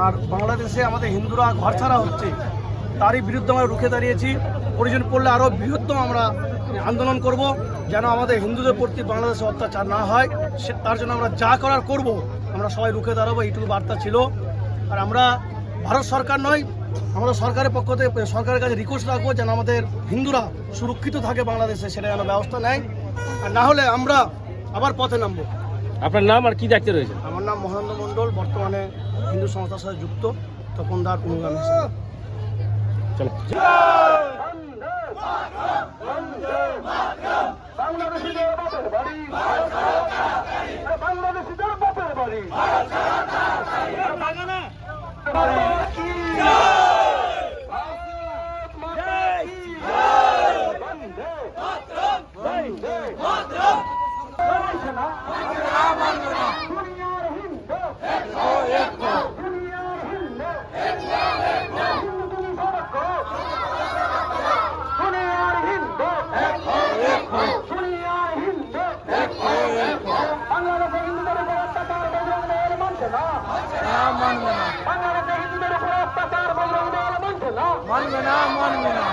আর বাংলাদেশে আমাদের হিন্দুরা ঘরছাড়া হচ্ছে, তারই বিরুদ্ধে আমরা রুখে দাঁড়িয়েছি। প্রয়োজন পড়লে আরও বৃহত্তম আমরা আন্দোলন করব, যেন আমাদের হিন্দুদের প্রতি বাংলাদেশে অত্যাচার না হয়। তার জন্য আমরা যা করার করব, আমরা সবাই রুখে দাঁড়াবো, এইটুকু বার্তা ছিল। আর আমরা ভারত সরকার নয়, আমরা সরকারের পক্ষ থেকে সরকারের কাছে রিকোয়েস্ট রাখবো যেন আমাদের হিন্দুরা সুরক্ষিত থাকে বাংলাদেশে, সেটা যেন ব্যবস্থা নেয়। আর না হলে আমরা আবার পথে নামবো। আপনার নাম আর কি দায়িত্বে রয়েছে? আমার নাম মহেন্দ্র মণ্ডল, বর্তমানে হিন্দু সংস্থার সাথে যুক্ত, তপনদার অনুগামী হিসেবে। চলো। মানবে না।